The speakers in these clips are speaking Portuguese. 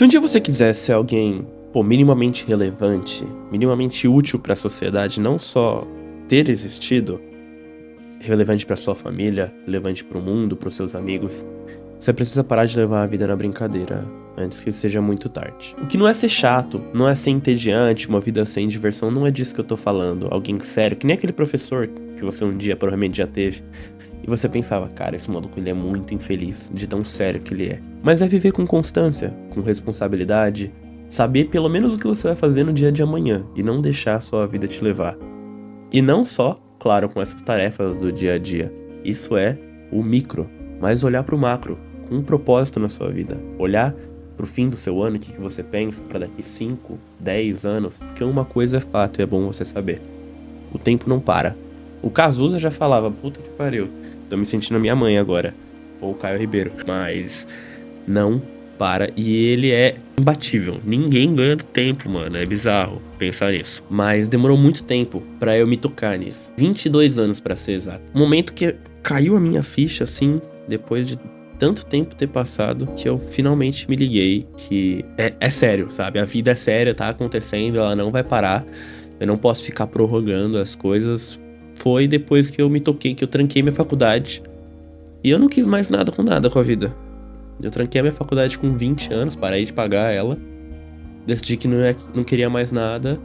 Se um dia você quiser ser alguém, minimamente relevante, minimamente útil pra sociedade, não só ter existido, relevante pra sua família, relevante pro mundo, pros seus amigos, você precisa parar de levar a vida na brincadeira, antes que seja muito tarde. O que não é ser chato, não é ser entediante, uma vida sem diversão, não é disso que eu tô falando. Alguém sério, que nem aquele professor que você um dia provavelmente já teve, e você pensava, cara, esse maluco ele é muito infeliz, de tão sério que ele é. Mas é viver com constância, com responsabilidade, saber pelo menos o que você vai fazer no dia de amanhã, e não deixar a sua vida te levar. E não só, claro, com essas tarefas do dia a dia. Isso é o micro, mas olhar pro macro, com um propósito na sua vida. Olhar pro fim do seu ano, o que você pensa para daqui 5, 10 anos, porque uma coisa é fato e é bom você saber. O tempo não para. O Cazuza já falava, puta que pariu, tô me sentindo a minha mãe agora. Ou o Caio Ribeiro. Mas não para. E ele é imbatível. Ninguém ganha do tempo, mano. É bizarro pensar nisso. Mas demorou muito tempo pra eu me tocar nisso. 22 anos pra ser exato. O momento que caiu a minha ficha, assim, depois de tanto tempo ter passado, que eu finalmente me liguei que é sério, sabe? A vida é séria, tá acontecendo, ela não vai parar. Eu não posso ficar prorrogando as coisas. Foi depois que eu me toquei, que eu tranquei minha faculdade. E eu não quis mais nada com a vida. Eu tranquei a minha faculdade com 20 anos, parei de pagar ela. Decidi que não queria mais nada.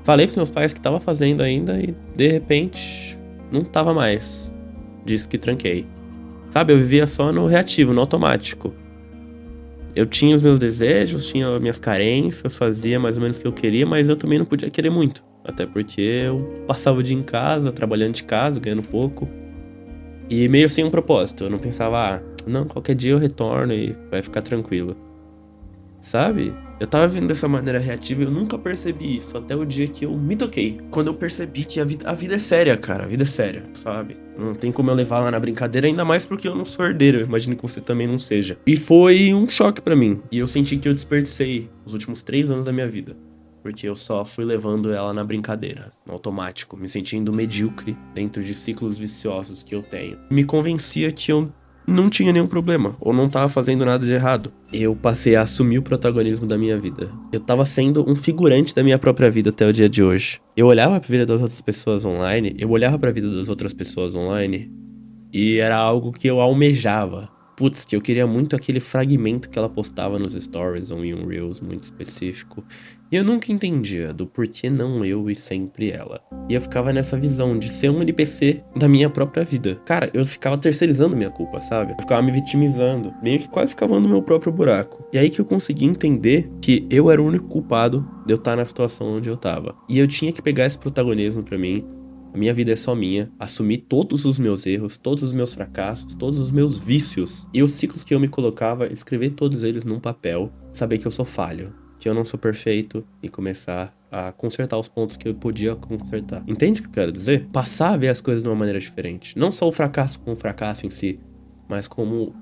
Falei pros meus pais que tava fazendo ainda e, de repente, não tava mais. Disse que tranquei. Sabe, eu vivia só no reativo, no automático. Eu tinha os meus desejos, tinha as minhas carências, fazia mais ou menos o que eu queria, mas eu também não podia querer muito. Até porque eu passava o dia em casa, trabalhando de casa, ganhando pouco. E meio sem um propósito. Eu não pensava, não, qualquer dia eu retorno e vai ficar tranquilo. Sabe? Eu tava vivendo dessa maneira reativa e eu nunca percebi isso até o dia que eu me toquei. Quando eu percebi que a vida é séria, cara. A vida é séria, sabe? Não tem como eu levar lá na brincadeira, ainda mais porque eu não sou herdeiro. Eu imagino que você também não seja. E foi um choque pra mim. E eu senti que eu desperdicei os últimos 3 anos da minha vida. Porque eu só fui levando ela na brincadeira, no automático, me sentindo medíocre dentro de ciclos viciosos que eu tenho. Me convencia que eu não tinha nenhum problema, ou não tava fazendo nada de errado. Eu passei a assumir o protagonismo da minha vida. Eu tava sendo um figurante da minha própria vida até o dia de hoje. Eu olhava pra vida das outras pessoas online, eu olhava pra vida das outras pessoas online, e era algo que eu almejava. Putz, que eu queria muito aquele fragmento que ela postava nos stories ou em um Reels muito específico. E eu nunca entendia do porquê não eu e sempre ela. E eu ficava nessa visão de ser um NPC da minha própria vida. Cara, eu ficava terceirizando minha culpa, sabe? Eu ficava me vitimizando, meio que quase cavando o meu próprio buraco. E aí que eu consegui entender que eu era o único culpado de eu estar na situação onde eu tava. E eu tinha que pegar esse protagonismo pra mim. A minha vida é só minha, assumir todos os meus erros, todos os meus fracassos, todos os meus vícios e os ciclos que eu me colocava, escrever todos eles num papel, saber que eu sou falho, que eu não sou perfeito e começar a consertar os pontos que eu podia consertar. Entende o que eu quero dizer? Passar a ver as coisas de uma maneira diferente. Não só o fracasso como o fracasso em si, mas como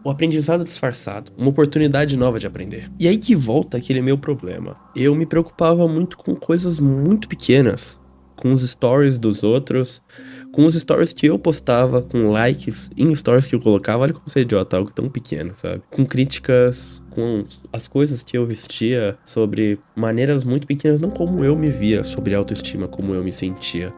o aprendizado disfarçado, uma oportunidade nova de aprender. E aí que volta aquele meu problema. Eu me preocupava muito com coisas muito pequenas, com os stories dos outros, com os stories que eu postava, com likes em stories que eu colocava. Olha como você é idiota, algo tão pequeno, sabe? Com críticas, com as coisas que eu vestia, sobre maneiras muito pequenas, não como eu me via, sobre autoestima, como eu me sentia,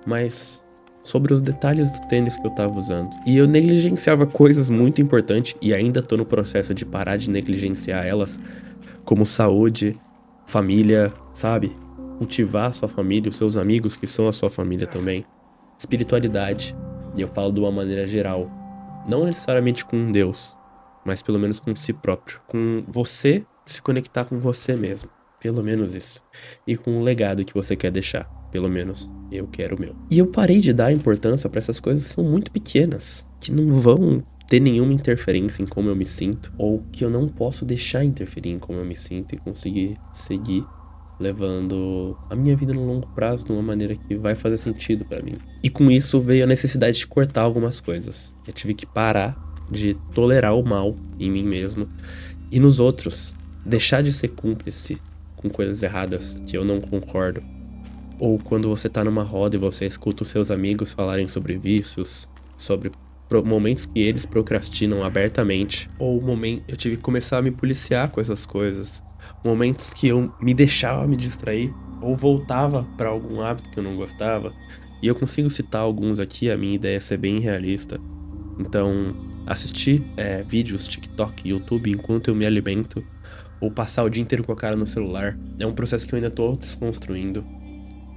mas sobre os detalhes do tênis que eu tava usando. E eu negligenciava coisas muito importantes, e ainda tô no processo de parar de negligenciar elas, como saúde, família, sabe? Cultivar a sua família, os seus amigos que são a sua família também. Espiritualidade, e eu falo de uma maneira geral. Não necessariamente com Deus, mas pelo menos com si próprio. Com você se conectar com você mesmo. Pelo menos isso. E com o legado que você quer deixar. Pelo menos eu quero o meu. E eu parei de dar importância pra essas coisas que são muito pequenas. Que não vão ter nenhuma interferência em como eu me sinto. Ou que eu não posso deixar interferir em como eu me sinto e conseguir seguir levando a minha vida no longo prazo de uma maneira que vai fazer sentido pra mim. E com isso veio a necessidade de cortar algumas coisas. Eu tive que parar de tolerar o mal em mim mesmo e nos outros. Deixar de ser cúmplice com coisas erradas que eu não concordo. Ou quando você tá numa roda e você escuta os seus amigos falarem sobre vícios, sobre momentos que eles procrastinam abertamente, ou eu tive que começar a me policiar com essas coisas, momentos que eu me deixava me distrair, ou voltava pra algum hábito que eu não gostava, e eu consigo citar alguns aqui, a minha ideia é ser bem realista. Então, assistir vídeos, TikTok, YouTube enquanto eu me alimento, ou passar o dia inteiro com a cara no celular, é um processo que eu ainda tô desconstruindo.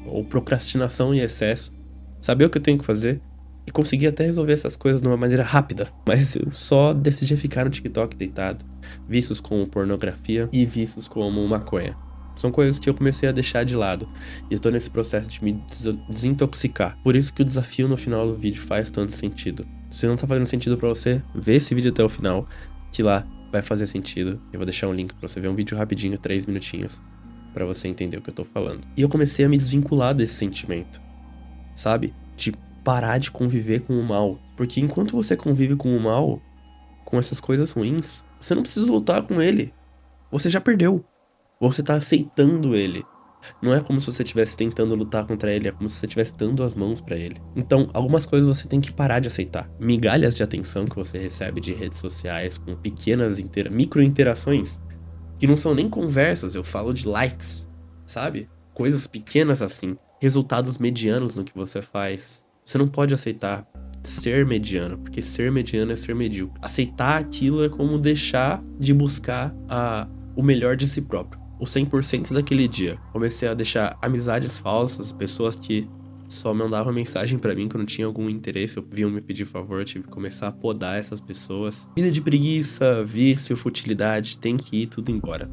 Ou procrastinação em excesso, saber o que eu tenho que fazer e conseguir até resolver essas coisas de uma maneira rápida. Mas eu só decidi ficar no TikTok deitado, vícios como pornografia e vícios como maconha. São coisas que eu comecei a deixar de lado e eu tô nesse processo de me desintoxicar. Por isso que o desafio no final do vídeo faz tanto sentido. Se não tá fazendo sentido pra você, vê esse vídeo até o final, que lá vai fazer sentido. Eu vou deixar um link pra você ver um vídeo rapidinho, 3 minutinhos, pra você entender o que eu tô falando. E eu comecei a me desvincular desse sentimento, sabe? De parar de conviver com o mal. Porque enquanto você convive com o mal, com essas coisas ruins, você não precisa lutar com ele. Você já perdeu. Você tá aceitando ele. Não é como se você estivesse tentando lutar contra ele, é como se você estivesse dando as mãos pra ele. Então, algumas coisas você tem que parar de aceitar. Migalhas de atenção que você recebe de redes sociais, com pequenas micro-interações, que não são nem conversas, eu falo de likes, sabe? Coisas pequenas assim, resultados medianos no que você faz. Você não pode aceitar ser mediano, porque ser mediano é ser medíocre. Aceitar aquilo é como deixar de buscar o melhor de si próprio, o 100% daquele dia. Comecei a deixar amizades falsas, pessoas que só mandavam mensagem pra mim quando tinha algum interesse, ou vinham me pedir favor, eu tive que começar a podar essas pessoas. Vida de preguiça, vício, futilidade, tem que ir tudo embora.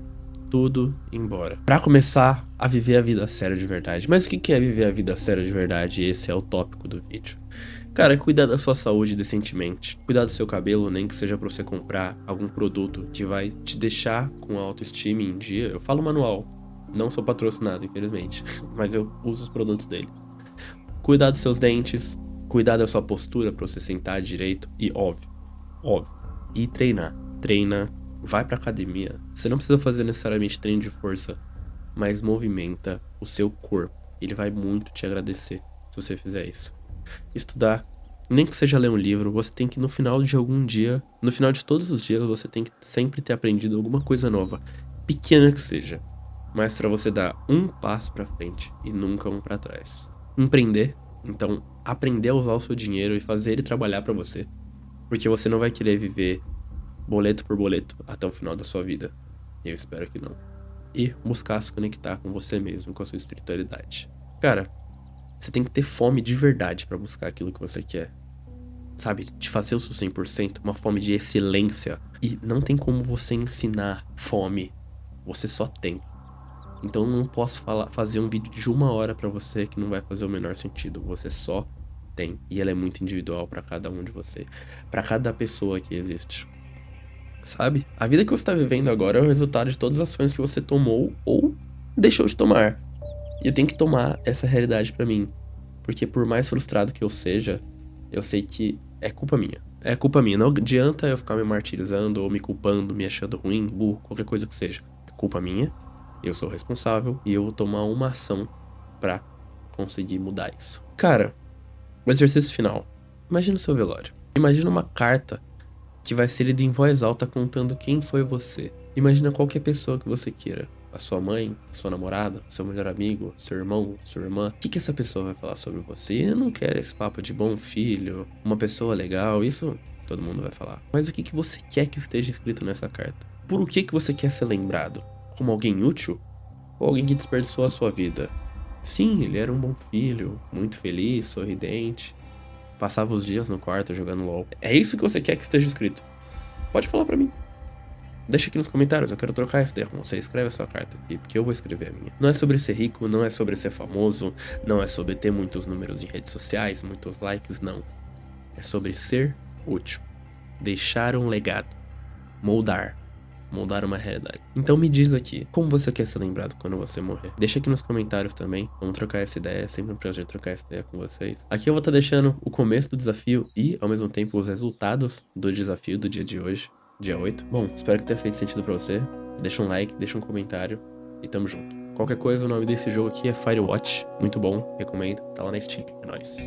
Tudo embora. Pra começar a viver a vida séria de verdade. Mas o que é viver a vida séria de verdade? Esse é o tópico do vídeo. Cara, é cuidar da sua saúde decentemente. Cuidar do seu cabelo, nem que seja pra você comprar algum produto que vai te deixar com a autoestima em dia. Eu falo manual. Não sou patrocinado, infelizmente. Mas eu uso os produtos dele. Cuidar dos seus dentes. Cuidar da sua postura pra você sentar direito. E óbvio. E treinar. Treina. Vai pra academia. Você não precisa fazer necessariamente treino de força. Mas movimenta o seu corpo. Ele vai muito te agradecer se você fizer isso. Estudar, nem que seja ler um livro, você tem que no final de algum dia, no final de todos os dias, você tem que sempre ter aprendido alguma coisa nova, pequena que seja, mas pra você dar um passo pra frente e nunca um pra trás. Empreender, então aprender a usar o seu dinheiro e fazer ele trabalhar pra você, porque você não vai querer viver boleto por boleto até o final da sua vida. Eu espero que não. E buscar se conectar com você mesmo, com a sua espiritualidade. Cara, você tem que ter fome de verdade pra buscar aquilo que você quer. Sabe? De fazer o seu 100%, uma fome de excelência. E não tem como você ensinar fome. Você só tem. Então eu não posso fazer um vídeo de 1 hora pra você que não vai fazer o menor sentido. Você só tem. E ela é muito individual pra cada um de você. Pra cada pessoa que existe. Sabe? A vida que você tá vivendo agora é o resultado de todas as ações que você tomou ou deixou de tomar. E eu tenho que tomar essa realidade pra mim. Porque por mais frustrado que eu seja, eu sei que é culpa minha. É culpa minha. Não adianta eu ficar me martirizando ou me culpando, me achando ruim, burro, qualquer coisa que seja. É culpa minha, eu sou responsável e eu vou tomar uma ação pra conseguir mudar isso. Cara, o exercício final. Imagina o seu velório. Imagina uma carta que vai ser lida em voz alta contando quem foi você. Imagina qualquer pessoa que você queira. A sua mãe, a sua namorada, seu melhor amigo, seu irmão, sua irmã. O que essa pessoa vai falar sobre você? Eu não quero esse papo de bom filho, uma pessoa legal, isso todo mundo vai falar. Mas o que você quer que esteja escrito nessa carta? Por o que você quer ser lembrado? Como alguém útil? Ou alguém que desperdiçou a sua vida? Sim, ele era um bom filho, muito feliz, sorridente. Passava os dias no quarto jogando LOL. É isso que você quer que esteja escrito? Pode falar pra mim. Deixa aqui nos comentários, eu quero trocar essa ideia com você. Escreve a sua carta aqui, porque eu vou escrever a minha. Não é sobre ser rico, não é sobre ser famoso, não é sobre ter muitos números em redes sociais, muitos likes, não. É sobre ser útil. Deixar um legado. Moldar uma realidade. Então me diz aqui, como você quer ser lembrado quando você morrer? Deixa aqui nos comentários também, vamos trocar essa ideia, é sempre um prazer trocar essa ideia com vocês. Aqui eu vou estar deixando o começo do desafio e, ao mesmo tempo, os resultados do desafio do dia de hoje, dia 8. Bom, espero que tenha feito sentido pra você. Deixa um like, deixa um comentário e tamo junto. Qualquer coisa, o nome desse jogo aqui é Firewatch, muito bom, recomendo, tá lá na Steam, é nóis.